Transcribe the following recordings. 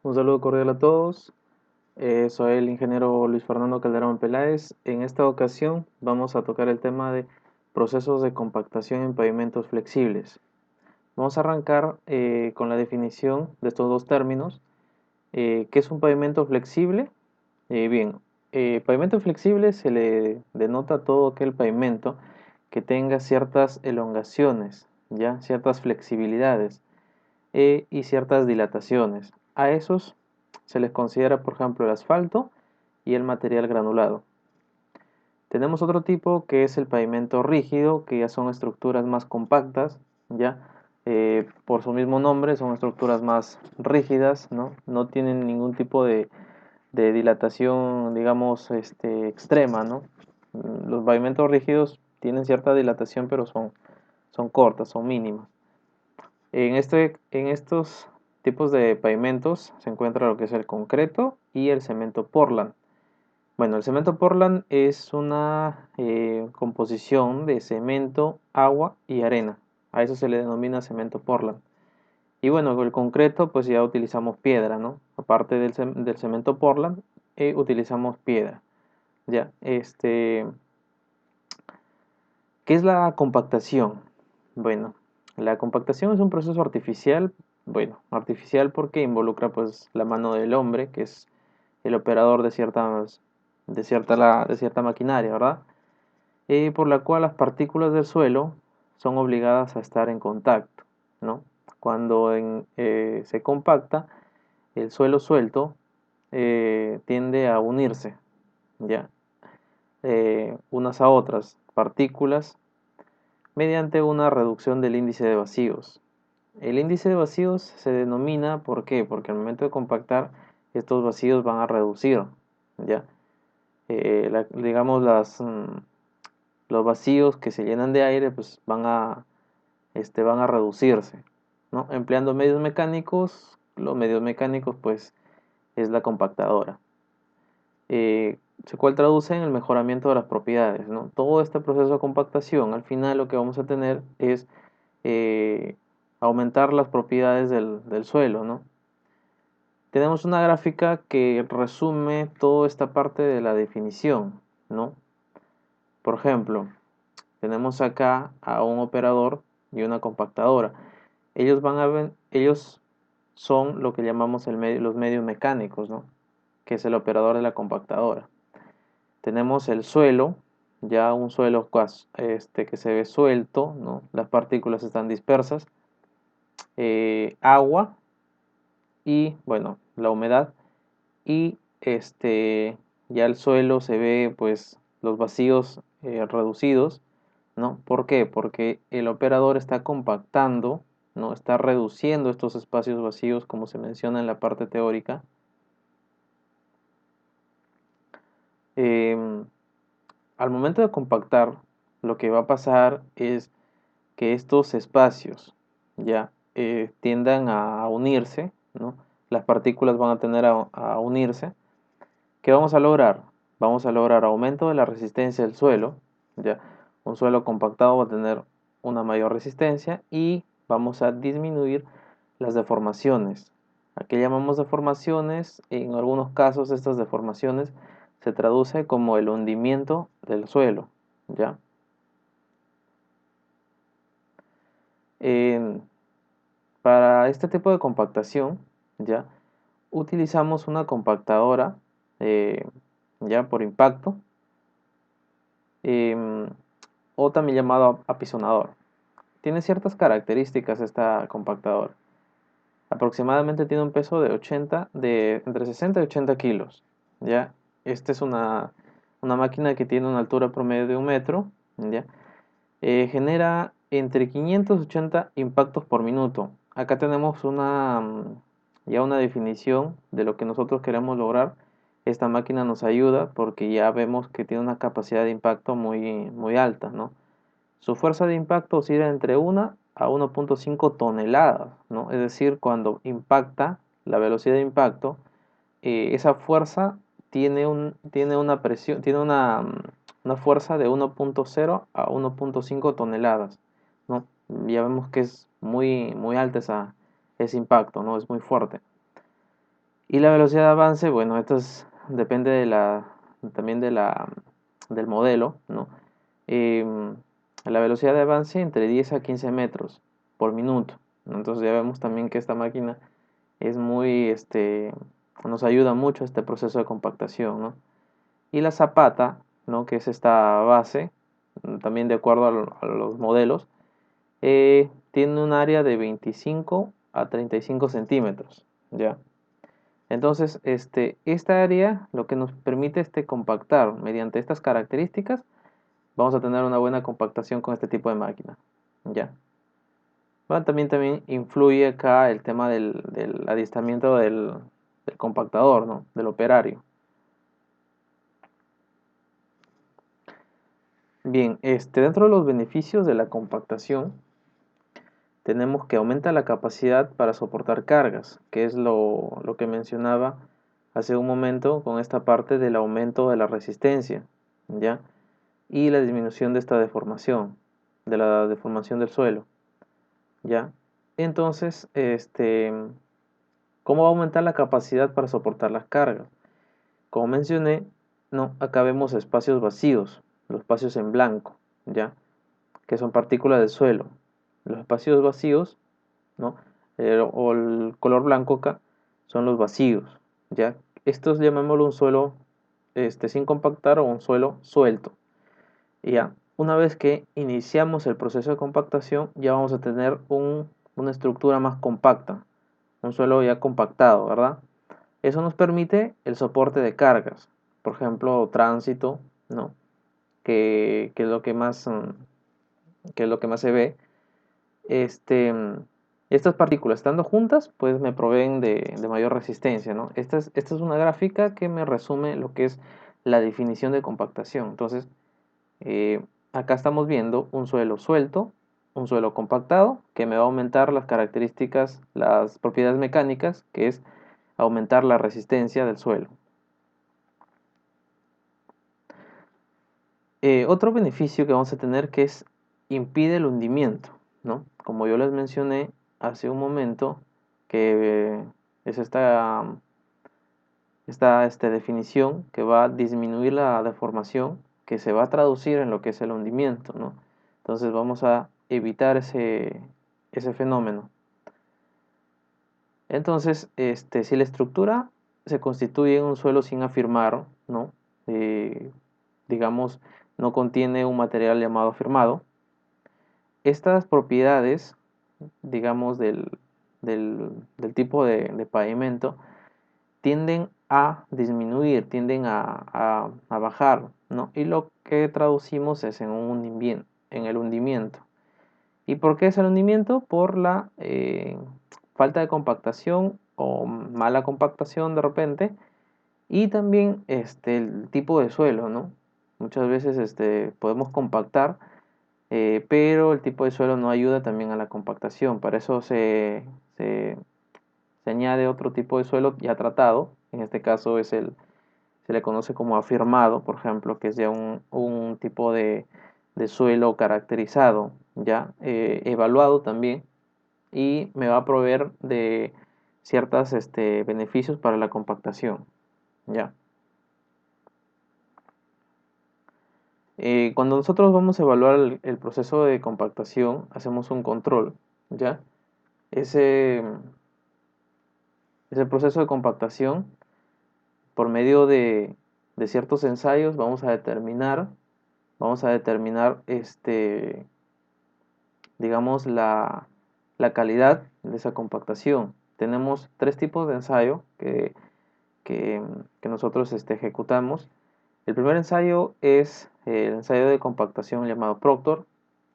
Un saludo cordial a todos. Soy el ingeniero Luis Fernando Calderón Peláez. En esta ocasión vamos a tocar el tema de procesos de compactación en pavimentos flexibles. Vamos a arrancar con la definición de estos dos términos. ¿Qué es un pavimento flexible? Pavimento flexible se le denota a todo aquel pavimento que tenga ciertas elongaciones, ya ciertas flexibilidades y ciertas dilataciones. A esos se les considera, por ejemplo, el asfalto y el material granulado. Tenemos otro tipo que es el pavimento rígido, que ya son estructuras más compactas, ya por su mismo nombre son estructuras más rígidas, no tienen ningún tipo de dilatación, digamos, extrema, ¿no? Los pavimentos rígidos tienen cierta dilatación, pero son cortas, son mínimas. En estos tipos de pavimentos se encuentra lo que es el concreto y el cemento Portland. Bueno, el cemento Portland es una composición de cemento, agua y arena. A eso se le denomina cemento Portland. Y bueno, con el concreto pues ya utilizamos piedra, ¿no? Aparte del cemento Portland, utilizamos piedra. Ya, ¿qué es la compactación? Bueno, la compactación es un proceso artificial, bueno, artificial porque involucra pues la mano del hombre, que es el operador de cierta maquinaria, ¿verdad? Por la cual las partículas del suelo son obligadas a estar en contacto, ¿no? Cuando se compacta, el suelo suelto tiende a unirse, ¿ya? Unas a otras partículas mediante una reducción del índice de vacíos. El índice de vacíos se denomina, ¿por qué? Porque al momento de compactar, estos vacíos van a reducir, ¿ya? Digamos, los vacíos que se llenan de aire, pues van a reducirse, ¿no? Empleando medios mecánicos, los medios mecánicos, pues, es la compactadora. Se cual traduce en el mejoramiento de las propiedades, ¿no? Todo este proceso de compactación, al final lo que vamos a tener es eh, aumentar las propiedades del suelo, ¿no? Tenemos una gráfica que resume toda esta parte de la definición, ¿no? Por ejemplo, tenemos acá a un operador y una compactadora. Ellos son lo que llamamos los medios mecánicos, ¿no? Que es el operador de la compactadora. Tenemos el suelo, ya un suelo que se ve suelto, ¿no? Las partículas están dispersas. Agua y, bueno, la humedad. Y ya el suelo se ve, pues, los vacíos reducidos, ¿no? ¿Por qué? Porque el operador está compactando, ¿no? Está reduciendo estos espacios vacíos, como se menciona en la parte teórica. Em, Al momento de compactar, lo que va a pasar es que estos espacios ya tiendan a unirse, ¿no? Las partículas van a tender a unirse. ¿Qué vamos a lograr? Vamos a lograr aumento de la resistencia del suelo, ya un suelo compactado va a tener una mayor resistencia y vamos a disminuir las deformaciones. ¿A qué llamamos deformaciones? En algunos casos estas deformaciones se traduce como el hundimiento del suelo, ¿ya? En- para este tipo de compactación, ¿ya? Utilizamos una compactadora, eh, ya por impacto, em, o también llamado apisonador. Tiene ciertas características esta compactadora. Aproximadamente tiene un peso de entre 60 y 80 kilos. ¿Ya? Esta es una máquina que tiene una altura promedio de 1 metro. ¿Ya? Genera entre 580 impactos por minuto. Acá tenemos ya una definición de lo que nosotros queremos lograr. Esta máquina nos ayuda porque ya vemos que tiene una capacidad de impacto muy alta, ¿no? Su fuerza de impacto oscila entre 1 a 1,5 toneladas, ¿no? Es decir, cuando impacta, la velocidad de impacto, esa fuerza tiene una presión, una fuerza de 1,0 a 1,5 toneladas, ¿no? Ya vemos que es muy alta ese impacto, ¿no? Es muy fuerte. Y la velocidad de avance, bueno, depende también del modelo, ¿no? La velocidad de avance entre 10 a 15 metros por minuto, ¿no? Entonces ya vemos también que esta máquina es nos ayuda mucho a este proceso de compactación, ¿no? Y la zapata, ¿no? Que es esta base, también de acuerdo a los modelos, tiene un área de 25 a 35 centímetros, ¿ya? Entonces, esta área lo que nos permite compactar mediante estas características, vamos a tener una buena compactación con este tipo de máquina, ¿ya? Bueno, también influye acá el tema del adiestramiento del compactador, ¿no? Del operario. Bien, dentro de los beneficios de la compactación, tenemos que aumenta la capacidad para soportar cargas, que es lo que mencionaba hace un momento con esta parte del aumento de la resistencia, ¿ya? Y la disminución de esta deformación, de la deformación del suelo, ¿ya? Entonces, ¿cómo va a aumentar la capacidad para soportar las cargas? Como mencioné, no, acá vemos espacios vacíos, los espacios en blanco, ¿ya? Que son partículas del suelo. Los espacios vacíos, ¿no? O el color blanco acá son los vacíos, ¿ya? Estos llamémoslo un suelo sin compactar o un suelo suelto. Y ya, una vez que iniciamos el proceso de compactación, ya vamos a tener una estructura más compacta, un suelo ya compactado, ¿verdad? Eso nos permite el soporte de cargas, por ejemplo, tránsito, ¿no? Que es lo que más, que es lo que más se ve. Este, mm, Estas partículas estando juntas, pues me proveen de mayor resistencia, ¿no? Esta es una gráfica que me resume lo que es la definición de compactación. Entonces, eh, acá estamos viendo un suelo suelto, un suelo compactado, que me va a aumentar las características, las propiedades mecánicas, que es aumentar la resistencia del suelo. Otro beneficio que vamos a tener que es impide el hundimiento, ¿no? Como yo les mencioné hace un momento, que es esta definición que va a disminuir la deformación, que se va a traducir en lo que es el hundimiento, ¿no? Entonces vamos a evitar ese fenómeno. Entonces, si la estructura se constituye en un suelo sin afirmar, ¿no? Digamos, no contiene un material llamado afirmado, estas propiedades, digamos, del tipo de pavimento, tienden a disminuir, tienden a bajar, ¿no? Y lo que traducimos es en el hundimiento. ¿Y por qué es el hundimiento? Por la falta de compactación o mala compactación de repente, y también el tipo de suelo, ¿no? Muchas veces podemos compactar, pero el tipo de suelo no ayuda también a la compactación. Para eso se, se añade otro tipo de suelo ya tratado. En este caso se le conoce como afirmado, por ejemplo, que es ya un tipo de suelo caracterizado, ya evaluado también, y me va a proveer de ciertos beneficios para la compactación, ya. Cuando nosotros vamos a evaluar el proceso de compactación, hacemos un control, ¿ya? Ese, ese proceso de compactación, por medio de ciertos ensayos, vamos a determinar digamos, la calidad de esa compactación. Tenemos tres tipos de ensayo que, que nosotros ejecutamos. El primer ensayo es el ensayo de compactación llamado Proctor.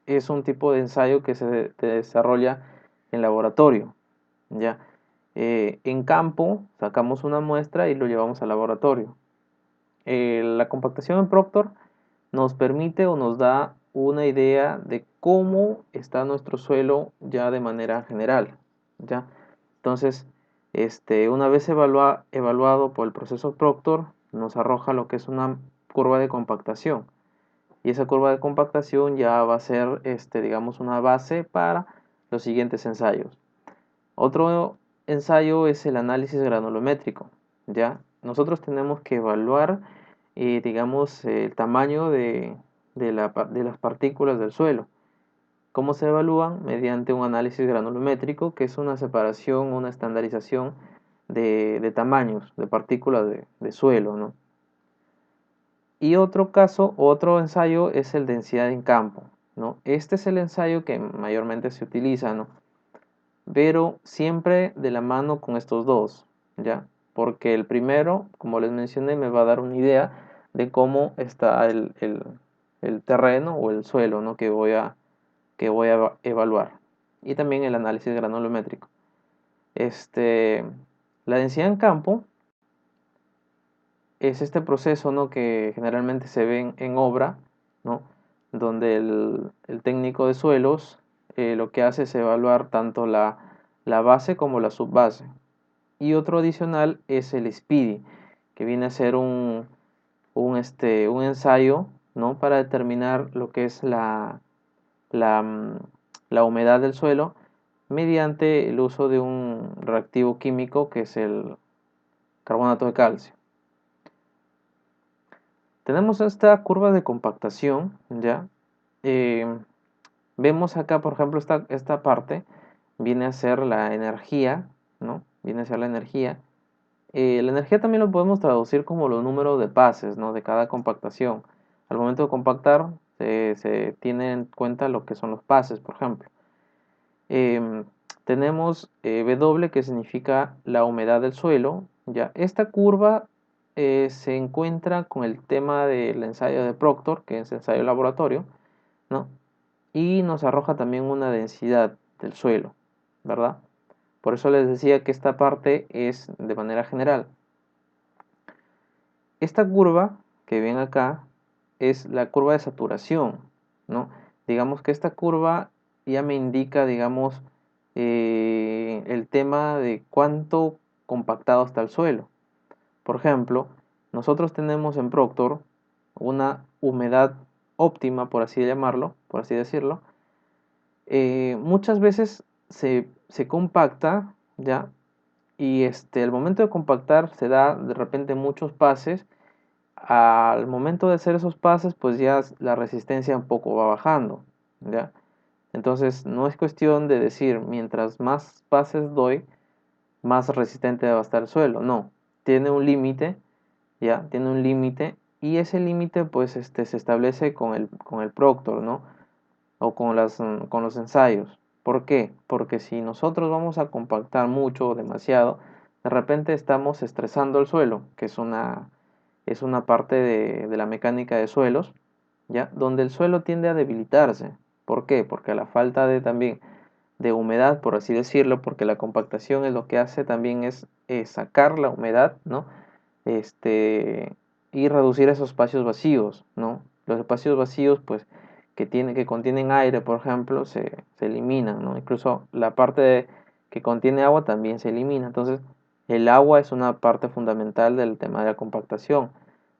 Es un tipo de ensayo que se desarrolla en laboratorio, ¿ya? En campo sacamos una muestra y lo llevamos al laboratorio. La compactación en Proctor nos permite o nos da una idea de cómo está nuestro suelo ya de manera general, ¿ya? Entonces, una vez evaluado por el proceso Proctor, nos arroja lo que es una curva de compactación. Y esa curva de compactación ya va a ser, digamos, una base para los siguientes ensayos. Otro ensayo es el análisis granulométrico, ¿ya? Nosotros tenemos que evaluar, digamos, el tamaño de las partículas del suelo. ¿Cómo se evalúan? Mediante un análisis granulométrico, que es una separación, una estandarización de tamaños, de partículas de suelo, ¿no? Y otro caso, otro ensayo es el densidad en campo, ¿no? Este es el ensayo que mayormente se utiliza, ¿no? Pero siempre de la mano con estos dos, ¿ya? Porque el primero, como les mencioné, me va a dar una idea de cómo está el terreno o el suelo, ¿no? Que voy a evaluar. Y también el análisis granulométrico. Este, la densidad en campo es este proceso, ¿no? Que generalmente se ve en obra, ¿no? Donde el técnico de suelos lo que hace es evaluar tanto la base como la subbase. Y otro adicional es el SPIDY, que viene a ser un ensayo, ¿no? Para determinar lo que es la, mm, la humedad del suelo mediante el uso de un reactivo químico que es el carbonato de calcio. Tenemos esta curva de compactación, ¿ya? Eh, Vemos acá, por ejemplo, esta parte viene a ser la energía, ¿no? Viene a ser la energía. La energía también lo podemos traducir como los números de pases, ¿no? De cada compactación. Al momento de compactar, se tiene en cuenta lo que son los pases, por ejemplo. Em, Tenemos W, que significa la humedad del suelo. ¿Ya? Esta curva se encuentra con el tema del ensayo de Proctor, que es ensayo de laboratorio, ¿no? Y nos arroja también una densidad del suelo, ¿verdad? Por eso les decía que esta parte es de manera general. Esta curva que ven acá es la curva de saturación, ¿no? Digamos que esta curva ya me indica, digamos, el tema de cuánto compactado está el suelo. Por ejemplo, nosotros tenemos en Proctor una humedad óptima, por así llamarlo, por así decirlo. Muchas veces se compacta, ¿ya? Y al momento de compactar se da de repente muchos pases. Al momento de hacer esos pases, pues ya la resistencia un poco va bajando, ¿ya? Entonces no es cuestión de decir, mientras más pases doy, más resistente va a estar el suelo. No, tiene un límite, ¿ya? Tiene un límite y ese límite pues se establece con el Proctor, ¿no? O con los ensayos. ¿Por qué? Porque si nosotros vamos a compactar mucho o demasiado, de repente estamos estresando el suelo, que es una parte de la mecánica de suelos, ¿ya? Donde el suelo tiende a debilitarse. ¿Por qué? Porque a la falta de también de humedad, por así decirlo, porque la compactación es lo que hace también es sacar la humedad, ¿no? Este, y reducir esos espacios vacíos, ¿no? Los espacios vacíos, pues, que contienen aire, por ejemplo, se eliminan, ¿no? Incluso la que contiene agua también se elimina. Entonces, el agua es una parte fundamental del tema de la compactación.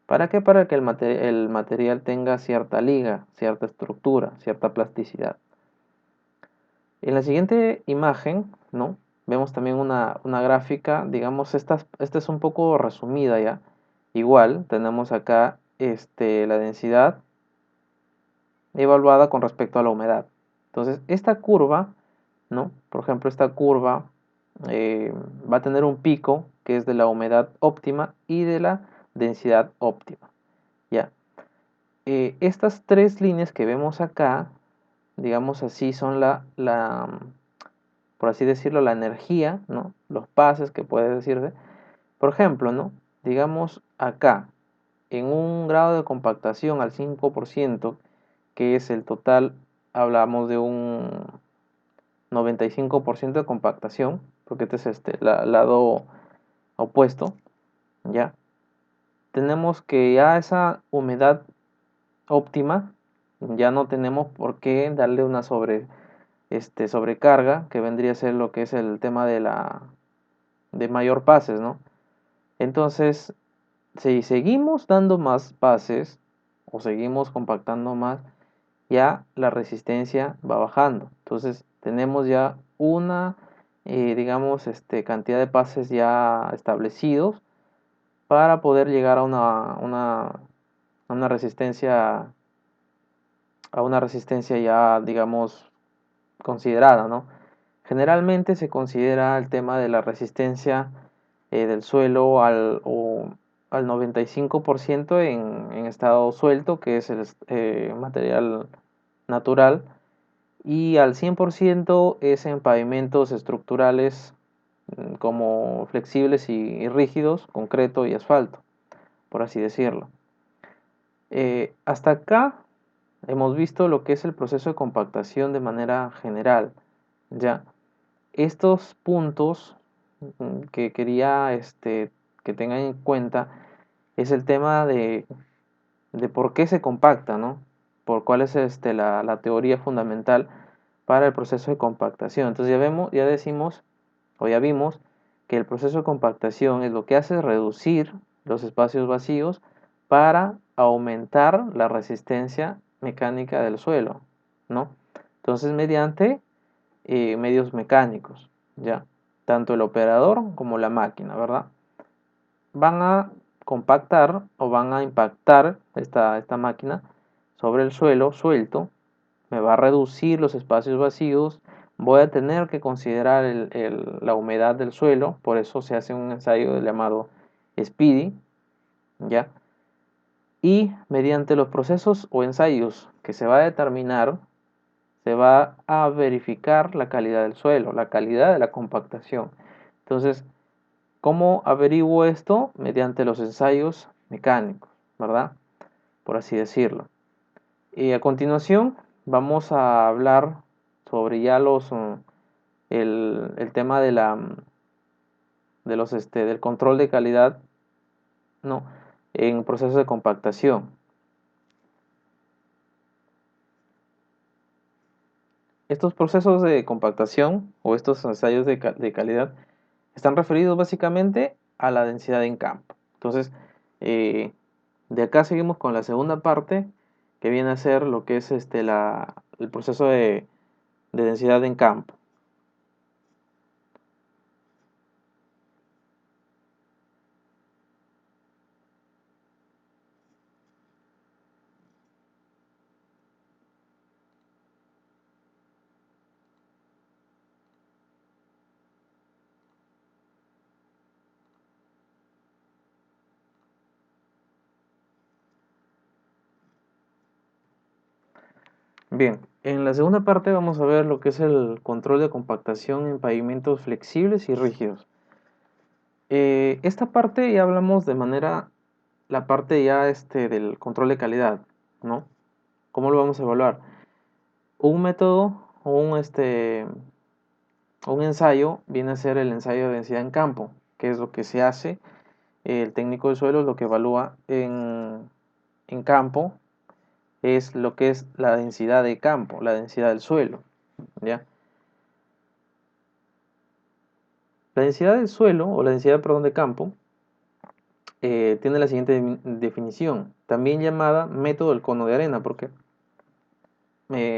¿Para qué? Para que el material tenga cierta liga, cierta estructura, cierta plasticidad. En la siguiente imagen, ¿no? Vemos también una gráfica, digamos, esta es un poco resumida ya. Igual, tenemos acá la densidad evaluada con respecto a la humedad. Entonces, esta curva, ¿no? Por ejemplo, esta curva va a tener un pico que es de la humedad óptima y de la densidad óptima, ¿ya? Estas tres líneas que vemos acá, digamos así, son por así decirlo, la energía, ¿no? Los pases que puede decirse. Por ejemplo, ¿no? Digamos acá, en un grado de compactación al 5%, que es el total, hablamos de un 95% de compactación, porque este es lado opuesto, ¿ya? Tenemos que ya esa humedad óptima, ya no tenemos por qué darle una sobrecarga, que vendría a ser lo que es el tema de mayor pases, ¿no? Entonces, si seguimos dando más pases o seguimos compactando más, ya la resistencia va bajando. Entonces, tenemos ya digamos, cantidad de pases ya establecidos para poder llegar a una resistencia ya, digamos, considerada, ¿no? Generalmente se considera el tema de la resistencia del suelo al 95% en estado suelto, que es el material natural, y al 100% es en pavimentos estructurales como flexibles y rígidos, concreto y asfalto, por así decirlo. Hasta acá hemos visto lo que es el proceso de compactación de manera general. Ya, estos puntos que quería que tengan en cuenta es el tema de por qué se compacta, ¿no? Por cuál es la teoría fundamental para el proceso de compactación. Entonces ya decimos o ya vimos que el proceso de compactación es lo que hace es reducir los espacios vacíos para aumentar la resistencia mecánica del suelo, ¿no? Entonces mediante medios mecánicos, ¿ya? Tanto el operador como la máquina, ¿verdad? Van a compactar o van a impactar esta máquina sobre el suelo suelto, me va a reducir los espacios vacíos, voy a tener que considerar la humedad del suelo, por eso se hace un ensayo llamado SPEEDY, ¿ya? Y mediante los procesos o ensayos que se va a determinar, se va a verificar la calidad del suelo, la calidad de la compactación. Entonces, ¿cómo averiguo esto? Mediante los ensayos mecánicos, ¿verdad? Por así decirlo. Y a continuación vamos a hablar sobre ya el tema del control de calidad, ¿no? En procesos de compactación. Estos procesos de compactación o estos ensayos de calidad están referidos básicamente a la densidad en campo. Entonces, de acá seguimos con la segunda parte, que viene a ser lo que es el proceso de densidad en campo. Bien, en la segunda parte vamos a ver lo que es el control de compactación en pavimentos flexibles y rígidos. Esta parte ya hablamos de manera, la parte ya del control de calidad, ¿no? ¿Cómo lo vamos a evaluar? Un método o un ensayo viene a ser el ensayo de densidad en campo, que es lo que se hace. El técnico de suelo lo que evalúa en campo es lo que es la densidad de campo, la densidad del suelo, ¿ya? La densidad del suelo, o la densidad, perdón, de campo, tiene la siguiente definición, también llamada método del cono de arena, porque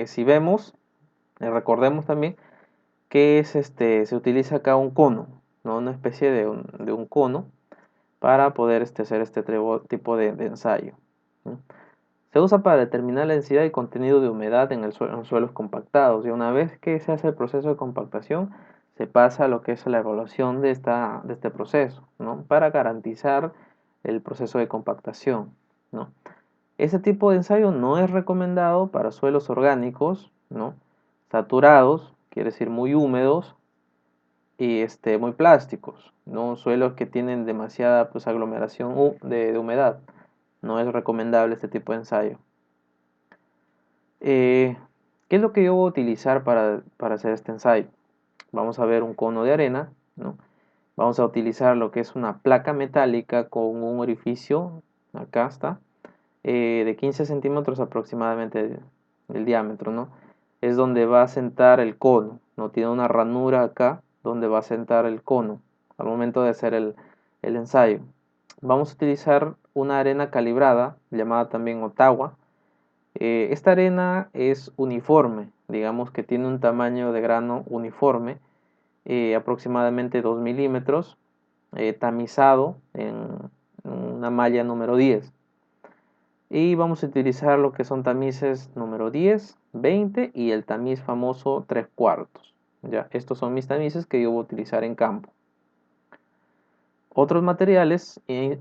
si vemos, recordemos también que se utiliza acá un cono, ¿no? Una especie de un cono para poder hacer este tipo de ensayo, ¿no? Se usa para determinar la densidad y contenido de humedad en los suelos compactados, y una vez que se hace el proceso de compactación, se pasa a lo que es la evaluación de este proceso, ¿no? Para garantizar el proceso de compactación, ¿no? Ese tipo de ensayo no es recomendado para suelos orgánicos, ¿no? Saturados, quiere decir muy húmedos, y muy plásticos, ¿no? Suelos que tienen demasiada pues, aglomeración de humedad. No es recomendable este tipo de ensayo. ¿Qué es lo que yo voy a utilizar para hacer este ensayo? Vamos a ver un cono de arena, ¿no? Vamos a utilizar lo que es una placa metálica con un orificio, acá está, de 15 centímetros aproximadamente del diámetro, ¿no? Es donde va a sentar el cono, ¿no? Tiene una ranura acá donde va a sentar el cono al momento de hacer el ensayo. Vamos a utilizar una arena calibrada, llamada también Ottawa. Esta arena es uniforme, digamos que tiene un tamaño de grano uniforme aproximadamente 2 milímetros, tamizado en una malla número 10. Y vamos a utilizar lo que son tamices número 10, 20 y el tamiz famoso 3/4. Ya, estos son mis tamices que yo voy a utilizar en campo. Otros materiales y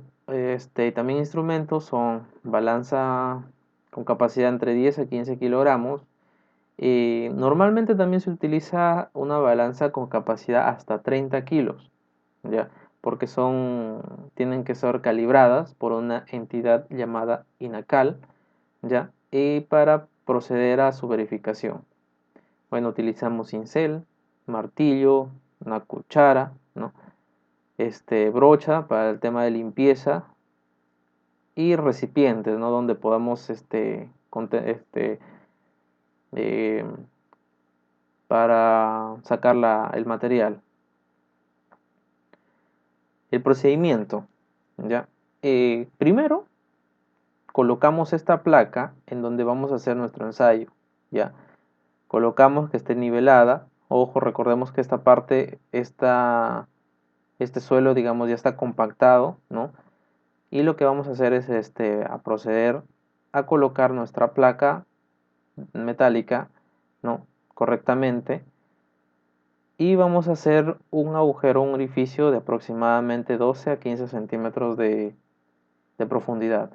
también instrumentos son balanza con capacidad entre 10 a 15 kilogramos. Normalmente también se utiliza una balanza con capacidad hasta 30 kilos, ¿ya? Porque tienen que ser calibradas por una entidad llamada INACAL, ¿ya? Y para proceder a su verificación. Bueno, utilizamos cincel, martillo, una cuchara, ¿no? Brocha para el tema de limpieza y recipientes, ¿no? Donde podamos eh, para sacar el material. El procedimiento, ¿ya? Primero colocamos esta placa en donde vamos a hacer nuestro ensayo, ¿ya? Colocamos que esté nivelada. Ojo, recordemos que esta parte, este suelo, digamos, ya está compactado, ¿no? Y lo que vamos a hacer es a proceder a colocar nuestra placa metálica, ¿no? Correctamente. Y vamos a hacer un agujero, un orificio de aproximadamente 12 a 15 centímetros de profundidad.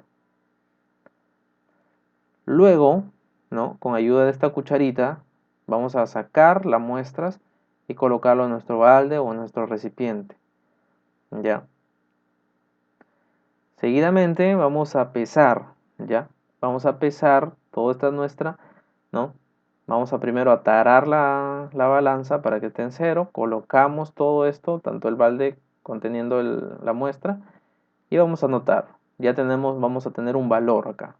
Luego, ¿no? Con ayuda de esta cucharita, vamos a sacar las muestras y colocarlo en nuestro balde o en nuestro recipiente. ¿Ya? Seguidamente vamos a pesar, ¿ya? Vamos a pesar toda esta muestra, ¿no? Vamos a primero a tarar la balanza para que esté en cero. Colocamos todo esto, tanto el balde conteniendo la muestra, y vamos a anotar. Vamos a tener un valor acá.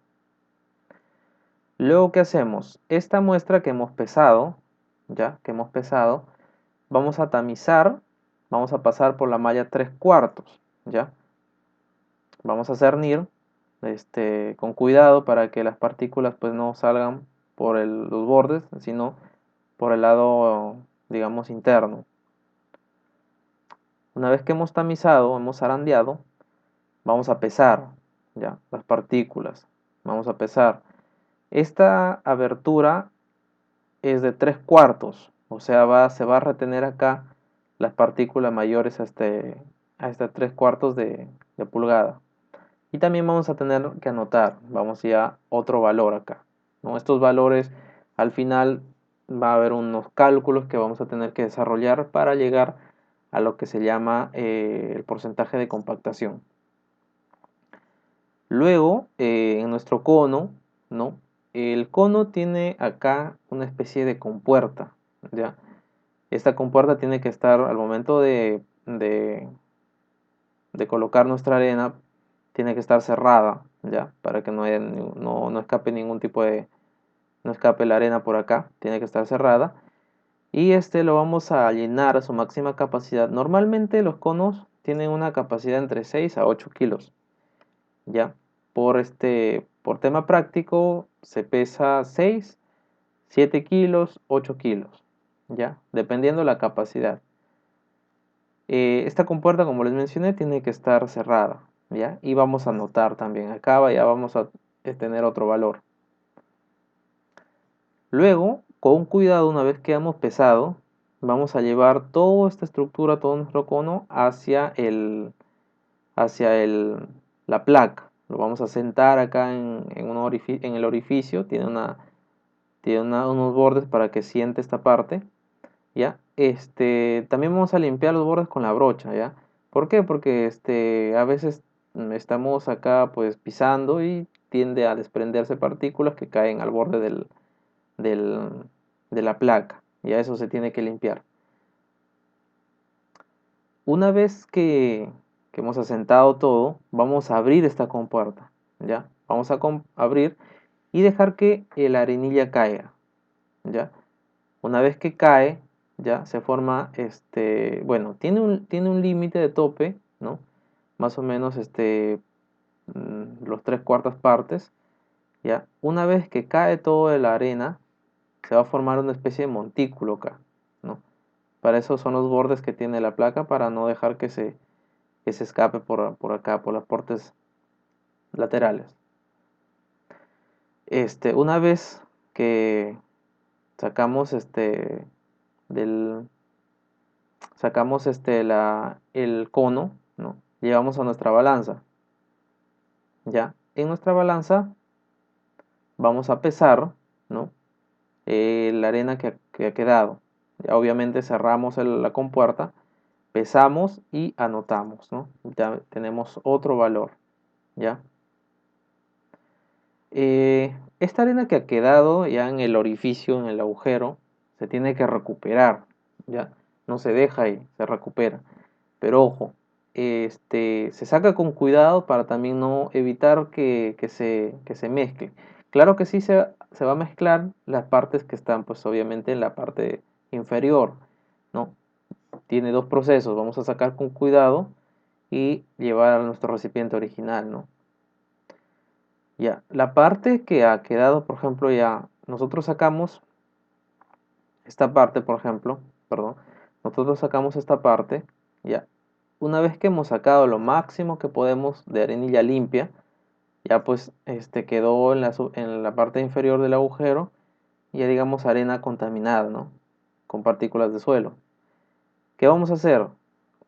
Luego, ¿qué hacemos? Esta muestra que hemos pesado, ¿ya? Que hemos pesado, vamos a tamizar, vamos a pasar por la malla 3/4, ¿ya? Vamos a cernir con cuidado para que las partículas pues no salgan por los bordes, sino por el lado, digamos, interno. Una vez que hemos tamizado, hemos zarandeado, vamos a pesar, ¿ya? Las partículas. Vamos a pesar. Esta abertura es de 3/4, o sea, se va a retener acá las partículas mayores a este 3/4 de pulgada. Y también vamos a tener que anotar, vamos ya otro valor acá, ¿no? Estos valores al final va a haber unos cálculos que vamos a tener que desarrollar para llegar a lo que se llama el porcentaje de compactación. Luego, en nuestro cono, ¿no? El cono tiene acá una especie de compuerta, ¿ya? Esta compuerta tiene que estar al momento de colocar nuestra arena, tiene que estar cerrada, ¿ya? Para que no escape ningún tipo no escape la arena por acá, tiene que estar cerrada. Y lo vamos a llenar a su máxima capacidad. Normalmente los conos tienen una capacidad entre 6 a 8 kilos, ¿ya? Por tema práctico se pesa 6, 7 kilos, 8 kilos, ¿ya? Dependiendo la capacidad. Esta compuerta, como les mencioné, tiene que estar cerrada, ¿ya? Y vamos a anotar también. Acá ya vamos a tener otro valor. Luego, con cuidado, una vez que hemos pesado, vamos a llevar toda esta estructura, todo nuestro cono, la placa. Lo vamos a sentar acá en el orificio. Unos bordes para que siente esta parte, ¿ya? También vamos a limpiar los bordes con la brocha, ¿ya? ¿Por qué? Porque a veces estamos acá pues pisando y tiende a desprenderse partículas que caen al borde del- de la placa, y a eso se tiene que limpiar. Una vez que hemos asentado todo, vamos a abrir esta compuerta, ¿ya? Vamos a abrir y dejar que la arenilla caiga, ¿ya? Una vez que cae, ya se forma, bueno, tiene un límite de tope, ¿no? Más o menos, los 3/4 partes, ¿ya? Una vez que cae todo de la arena, se va a formar una especie de montículo acá, ¿no? Para eso son los bordes que tiene la placa, para no dejar que se escape por acá, por las partes laterales. Una vez que sacamos del sacamos el cono, ¿no? Llevamos a nuestra balanza. Ya, en nuestra balanza vamos a pesar, ¿no? La arena que ha quedado. Ya, obviamente cerramos la compuerta, pesamos y anotamos, ¿no? Ya tenemos otro valor, ¿ya? Esta arena que ha quedado ya en el orificio, en el agujero, se tiene que recuperar, ¿ya? No se deja ahí, se recupera. Pero ojo, se saca con cuidado para también no evitar que se mezcle. Claro que sí se va a mezclar las partes que están, pues obviamente en la parte inferior, ¿no? Tiene dos procesos, vamos a sacar con cuidado y llevar a nuestro recipiente original, ¿no? Ya, la parte que ha quedado, por ejemplo, ya nosotros sacamos esta parte, por ejemplo, perdón, nosotros sacamos esta parte, ya. Una vez que hemos sacado lo máximo que podemos de arenilla limpia, ya pues quedó en la parte inferior del agujero, ya digamos arena contaminada, ¿no? Con partículas de suelo. ¿Qué vamos a hacer?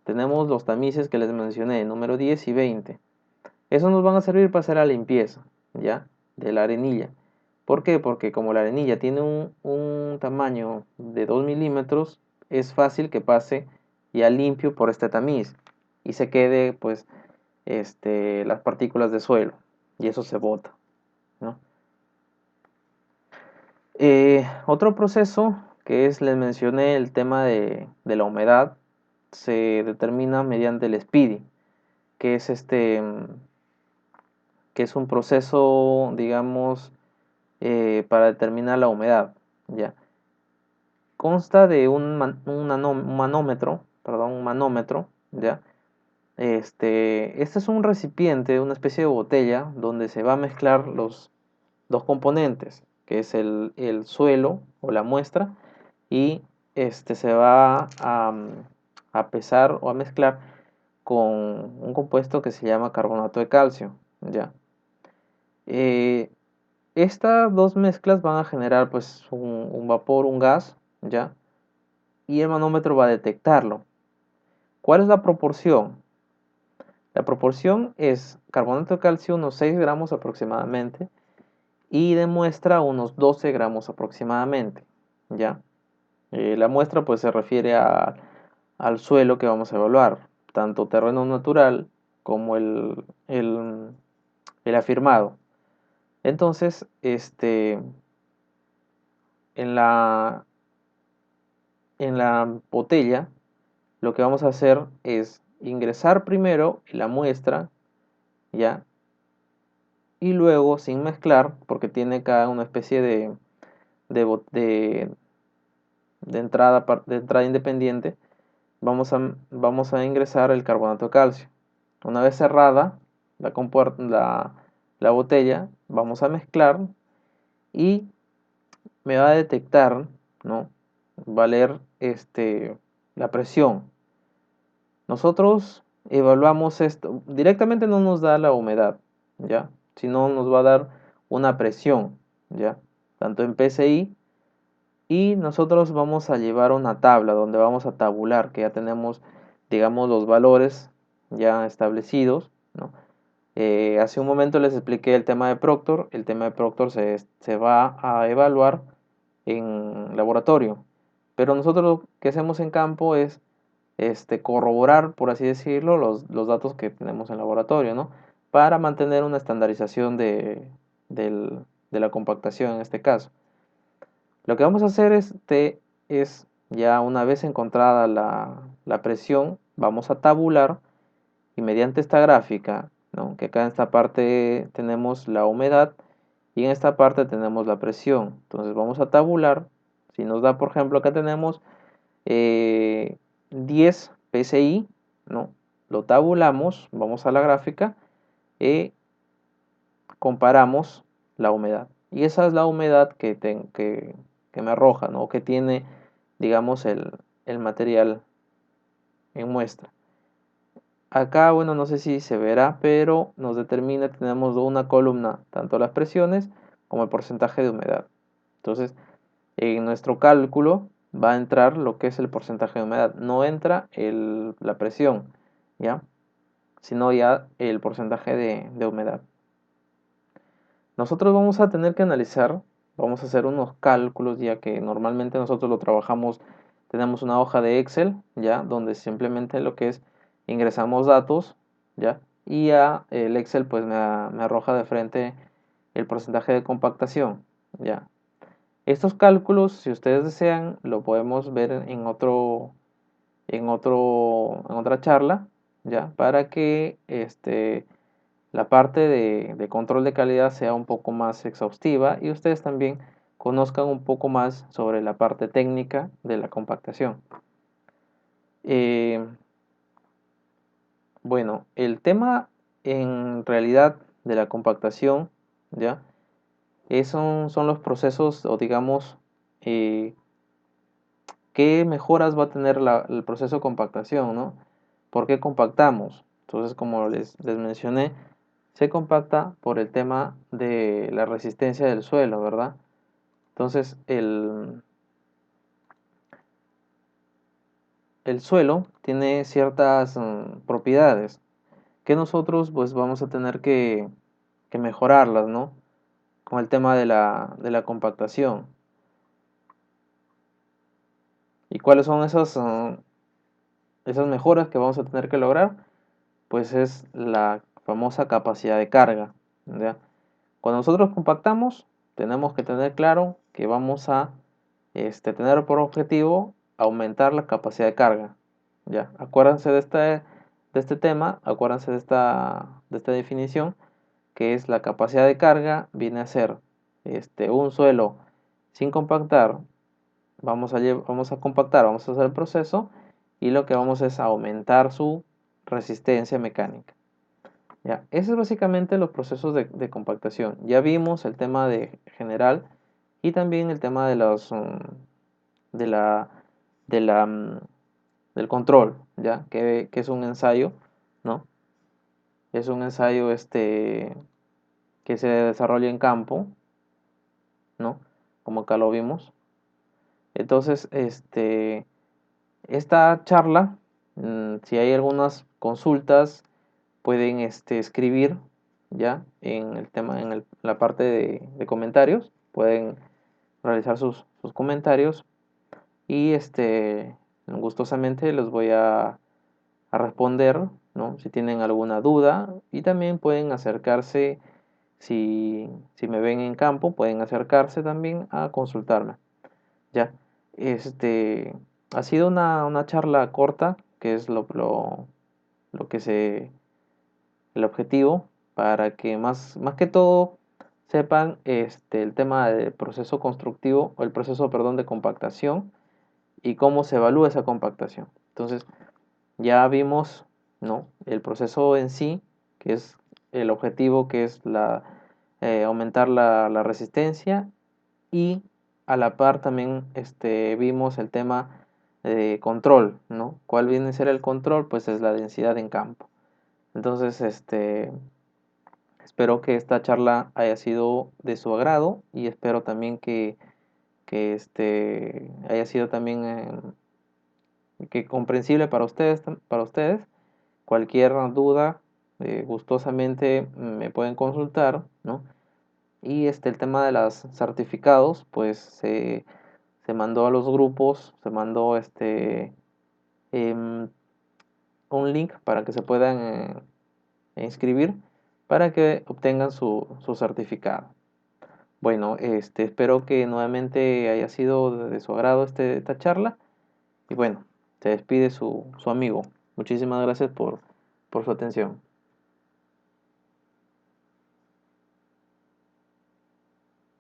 Tenemos los tamices que les mencioné, número 10 y 20. Esos nos van a servir para hacer la limpieza, ¿ya? De la arenilla. ¿Por qué? Porque como la arenilla tiene un tamaño de 2 milímetros, es fácil que pase ya limpio por este tamiz y se quede pues las partículas de suelo y eso se bota, ¿no? Otro proceso que es, les mencioné, el tema de la humedad, se determina mediante el SPIDY, que es que es un proceso, digamos, para determinar la humedad, ¿ya? Consta de un manómetro, perdón, un manómetro, ¿ya? Este es un recipiente, una especie de botella, donde se va a mezclar los dos componentes, que es el suelo o la muestra, y se va a pesar o a mezclar con un compuesto que se llama carbonato de calcio, ¿ya? Eh, Estas dos mezclas van a generar pues un vapor, un gas, ¿ya? Y el manómetro va a detectarlo. ¿Cuál es la proporción? La proporción es carbonato de calcio unos 6 gramos aproximadamente y de muestra unos 12 gramos aproximadamente, ¿ya? La muestra pues se refiere al suelo que vamos a evaluar, tanto terreno natural como el afirmado. Entonces, en en la botella, lo que vamos a hacer es ingresar primero la muestra, ¿ya? Y luego, sin mezclar, porque tiene acá una especie de, bo- de entrada independiente, vamos a ingresar el carbonato de calcio. Una vez cerrada la botella, vamos a mezclar y me va a detectar, ¿no? Va a leer la presión. Nosotros evaluamos esto, directamente no nos da la humedad, ¿ya? Sino nos va a dar una presión, ¿ya? Tanto en PSI, y nosotros vamos a llevar una tabla donde vamos a tabular, que ya tenemos, digamos, los valores ya establecidos, ¿no? Hace un momento les expliqué el tema de Proctor. El tema de Proctor se va a evaluar en laboratorio, pero nosotros lo que hacemos en campo es corroborar, por así decirlo, los datos que tenemos en laboratorio, ¿no? Para mantener una estandarización de la compactación en este caso. Lo que vamos a hacer es ya una vez encontrada la presión, vamos a tabular y mediante esta gráfica, ¿no? Que acá en esta parte tenemos la humedad y en esta parte tenemos la presión. Entonces vamos a tabular. Si nos da, por ejemplo, acá tenemos 10 PSI, ¿no? Lo tabulamos, vamos a la gráfica y comparamos la humedad. Y esa es la humedad que me arroja, ¿no? Que tiene, digamos, el material en muestra. Acá, bueno, no sé si se verá, pero nos determina, tenemos una columna, tanto las presiones como el porcentaje de humedad. Entonces, en nuestro cálculo va a entrar lo que es el porcentaje de humedad. No entra la presión, ¿ya? Sino ya el porcentaje de humedad. Nosotros vamos a tener que analizar, vamos a hacer unos cálculos, ya que normalmente nosotros lo trabajamos, tenemos una hoja de Excel, ¿ya? Donde simplemente lo que es ingresamos datos, ¿ya? Y ya el Excel pues me arroja de frente el porcentaje de compactación, ¿ya? Estos cálculos, si ustedes desean, lo podemos ver en otra charla, ¿ya? Para que la parte de control de calidad sea un poco más exhaustiva y ustedes también conozcan un poco más sobre la parte técnica de la compactación. Eh, bueno, el tema en realidad de la compactación, ¿ya? Son los procesos o digamos qué mejoras va a tener el proceso de compactación, ¿no? ¿Por qué compactamos? Entonces, como les mencioné, se compacta por el tema de la resistencia del suelo, ¿verdad? Entonces, el suelo tiene ciertas propiedades que nosotros pues vamos a tener que mejorarlas, ¿no? Con el tema de la compactación. ¿Y cuáles son esas mejoras que vamos a tener que lograr? Pues es la famosa capacidad de carga, ¿ya? Cuando nosotros compactamos, tenemos que tener claro que vamos a tener por objetivo aumentar la capacidad de carga, ¿ya? Acuérdense de este tema, acuérdense de esta definición, que es la capacidad de carga, viene a ser un suelo sin compactar, vamos a compactar, vamos a hacer el proceso y lo que vamos es a aumentar su resistencia mecánica. Ya, ese es básicamente los procesos de compactación. Ya vimos el tema de general y también el tema de de la, de la, del control, ¿ya? Que es un ensayo, ¿no? Es un ensayo que se desarrolla en campo, ¿no? Como acá lo vimos. Entonces, esta charla, si hay algunas consultas, pueden escribir ya en el tema, la parte de comentarios, pueden realizar sus comentarios y gustosamente les voy a responder, ¿no? Si tienen alguna duda y también pueden acercarse, si me ven en campo, pueden acercarse también a consultarme, ¿ya? Este, ha sido una charla corta, que es lo que el objetivo, para que más que todo sepan el tema del proceso constructivo, o el proceso, perdón, de compactación y cómo se evalúa esa compactación. Entonces, ya vimos, ¿no? El proceso en sí, que es el objetivo, que es aumentar la resistencia y a la par también vimos el tema de control, ¿no? ¿Cuál viene a ser el control? Pues es la densidad en campo. Entonces, espero que esta charla haya sido de su agrado y espero también que haya sido también que comprensible para ustedes, para ustedes. Cualquier duda, gustosamente me pueden consultar, ¿no? Y el tema de los certificados, pues se mandó a los grupos, se mandó em, un link para que se puedan inscribir para que obtengan su certificado. Bueno, espero que nuevamente haya sido de su agrado esta charla. Y bueno, se despide su amigo. Muchísimas gracias por su atención.